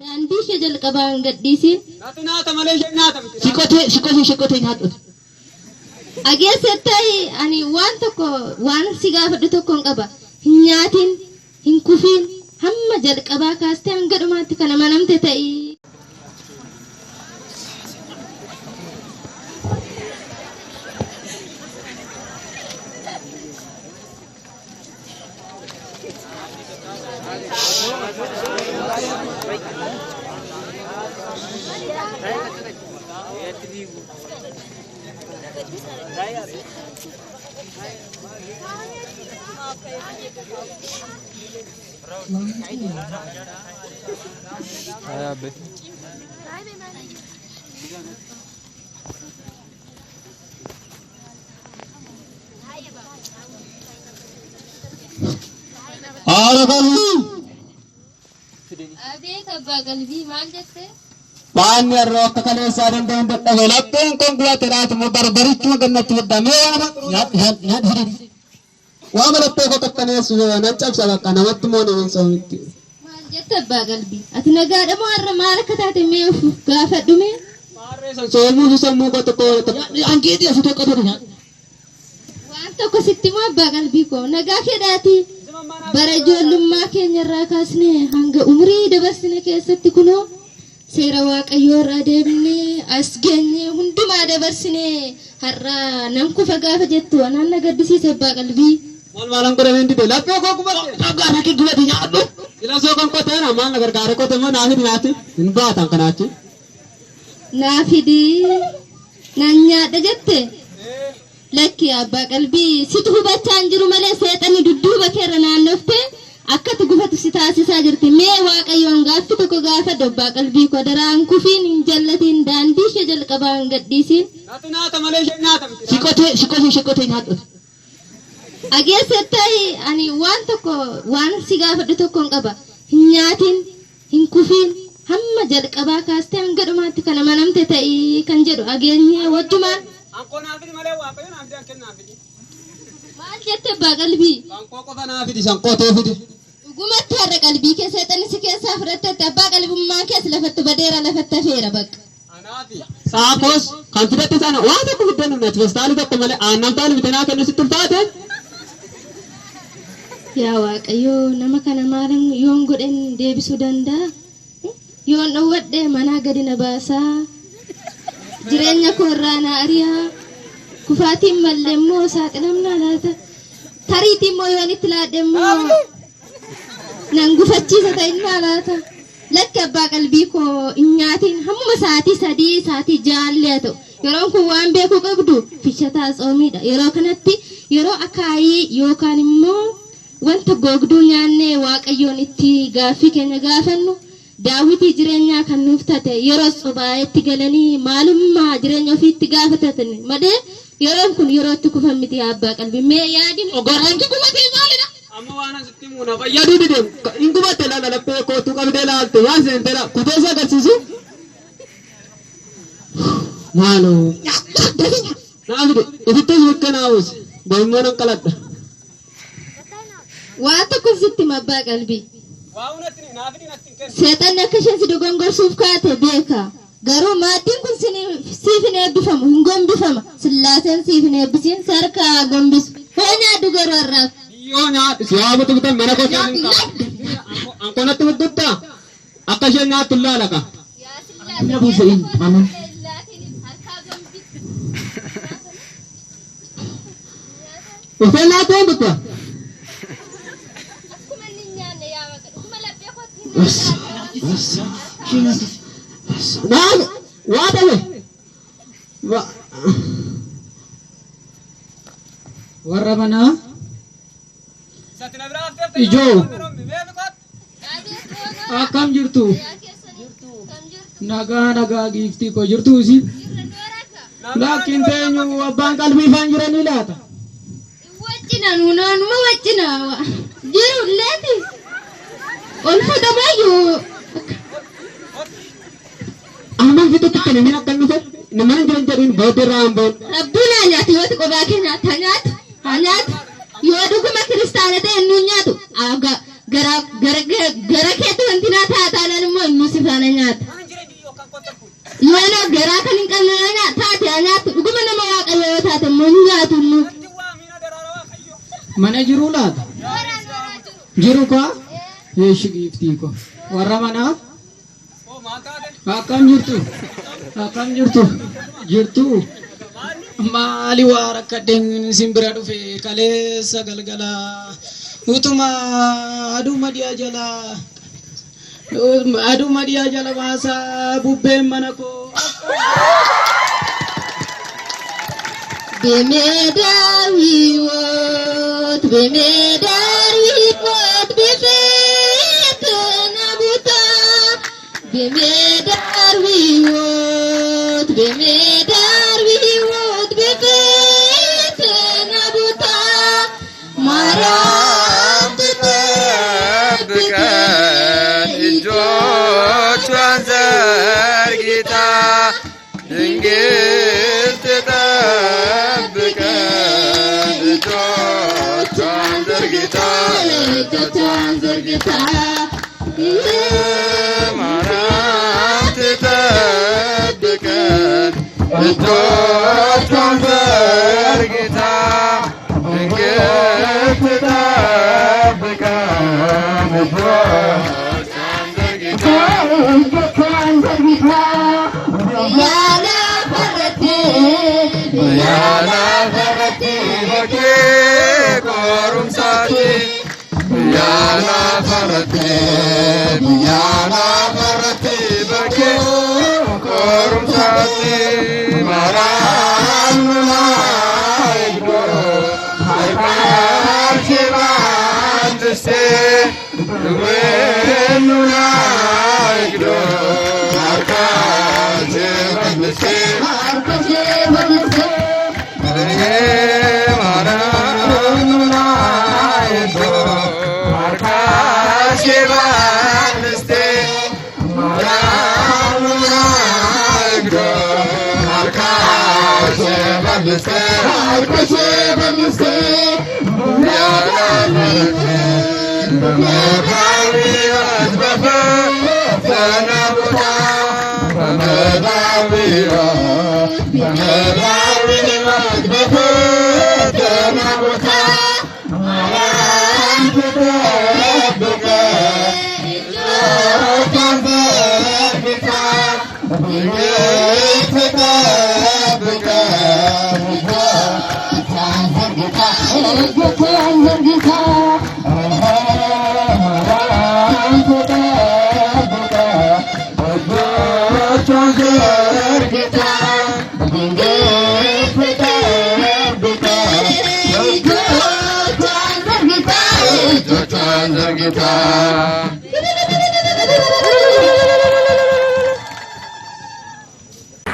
Daandii ishee jalqabaan gadhiisiin. Naata malee ishee nyaata. Shikootee nyaatu. Ageessatti ani waan si gaafadhu tokkoon qaba. Hin nyaatin, hin kufiin, hamma jalqabaa kaastee hanga dhumaatti kana manamte ta'i. Qalbii maal jettee? Waan yeroo akka kaleessaa danda'an dadhabee lapheen konkolaataa laatuma barbarichuma gannatti waddamee waan malattee kokkattaneessu nan cabsa bakka namatti moo nama soomitti. Maal jette abbaa qalbii? Ati nagaadha moo har'a maal akka taate mee of gaafadhume? Maarreessan soomuu sammuu koo tokko angeetii asii tokko ture nyaata. Waan tokko sitti moo abbaa qalbii koo nagaa keedhaati. Bara ijoollummaa keenyarraa kaasnee hanga umurii dabarsine keessatti kunoo seera waaqayyoo irraa deebinee as geenye hundumaa dabarsinee har'a nan kufa gaafa jettu anaan na gaddisiise abbaa qalbii. Maalan godhameen dide laphee koo gubate dhagaara kee gubate nyaadhu. Ila soo kan qoteen ammaan na gargaare qote moo naa fidi nyaati hin baatan kanaachi. Naa fidi nan nyaadha jette. Lakki abbaa qalbii situ hubachaa hin jiru malee seexanni dudduuba keerra naannofte akkati gufatu si taasisaa jirti. Mee waaqayyoon gaaffi tokko gaafadhu abbaa qalbii koo daraan kufiin hin jallatiin daandii ishee jalqabaan gadhiisiin. Naata malee ishee nyaata. Shikootee nyaatu. Ageessatti ani waan si gaafadhu tokkoon qaba. Hin nyaatin, hin kufiin, hamma jalqabaa kaastee hanga dhumaatti kana manamte ta'i kan jedhu ageenyee wajjumaan. Ankoo naafidi malee waaqayyo naafidi anken naafidi. Maal jette abbaa qalbii? Ankoo qofa naafidi sanqootee fidi. Dhugumatti har'a qalbii kee seexanni si keessaa fudhattetti abbaa qalbummaa keessa lafatti badeera lafatti hafeera bakka. Anaafi. Saafos kan fidatti sana waan tokko fiddan nuti festaalii tokko malee aannan taali bitanaa kennu sitti ulfaate. Yaa waaqayyoo nama kana maalan yoon godhen deebisuu danda'a? Yoon dhowwadhe manaa gadi na baasaa. Jireenya koo irraa na ari'aa. Kufaatiin mallee immoo saaxilamnaa laata? Tariitii immoo yoon itti laadhe immoo nan gufachiisa ta'inaa laata? Lakki abbaa qalbii koo hin nyaatiin hammuma sa'aatii 3 sa'aatii 6 haa ta'u. Yeroon kun waan beekuu qabdu fishataa tsoomiidha. Yeroo kanatti yeroo akaayii yookaan immoo wanta googduu nyaannee waaqayyoon itti gaaffii keenya gaafannu. Daawwitii jireenyaa kan nuuf taate yeroo sobaayetti galanii maalummaa jireenya ofiitti gaafatatan malee yeroon kun yeroo itti kufan miti abbaa qalbii mee yaadin Ogaraan ki gubatee maalidha? Amma waan asitti muuna fayyaduu dide. Hin gubatte laala laphee kootu qabdee laalte waan seentedha kuteessa agarsiisu. Maaloo naafide ifitti hiikkanaawus boimmoon an qaladha. waa tokko sitti abbaa qalbii. Waa unatti naafidi natti hin kennu. Seexanni akka isheen si dogongorsuuf kaate beeka. Garuu maaddiin kun siif hin eebbifamu hin gombifama. Sillaaseen siif hin eebbisiin sarkaa gombisu. Hoo nyaaddu garuu har'aaf. Yoo nyaadhu si haa butubutan mana koo keessatti hin qabu. Ankoo natti buttutta akka isheen nyaattu laala ka. Ufee laatee butta. Waa dhabe. Warra manaa ijoo akkam jirtu nagaa giiftii koo jirtu isin lakkiin teenyu abbaan qalbii faan jiranii laata Wajjina nuunanuma wajjina jiru leeti ol fudhamayyuu. Aman fitutti kan inni akka dhufe nama jiran jedhin booddee raamboon. Rabbuun nyaati yoo qophaa kee nyaata yoo dhuguma kiristaana ta'e nu nyaatu keetu wanti naa taataadhaan immoo inni sifaana nyaata. Yoona garaa kan hin qabne taate nyaatu dhuguma nama waaqayyo yoo taate immoo ni nyaatu nu. Mana jiru laata? Jiru kaa? Yeeshi giiftii ko. Warra manaa? Akkam jirtu? Akkam jirtu? Jirtu? Maali waa rakkadeen simbira dhufe kaleessa galgala utuma aduma dhiyaa jala baasaa bubbeen mana koo. Bemedar wiwot bifet nabuta. Bemedar wiwot bifet nabuta. Maram tebkan ijoቿን ዘርግታ ድንግል ትጠብቀን እጆቿን ዘርግታ ማርያም ትጠብቀን እጆቿን ዘርግታ ድንግል ትጠብቀን እጆቿን ዘርግታ ያላፈረቴ በኬ ቆሩምሳቴ ያላፈረቴ በኬ ቆሩምሳቴ ማርያም ናይዶ ሃይቃርሽ ባንድስቴ ድዌኑ ናይዶ ሃይቃርሽ ባንድስቴ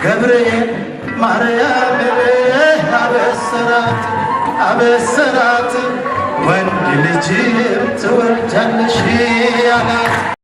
ገብርኤል ማርያም አበሰራት ወንድ ልጅ ትወልጃለሽ አላት።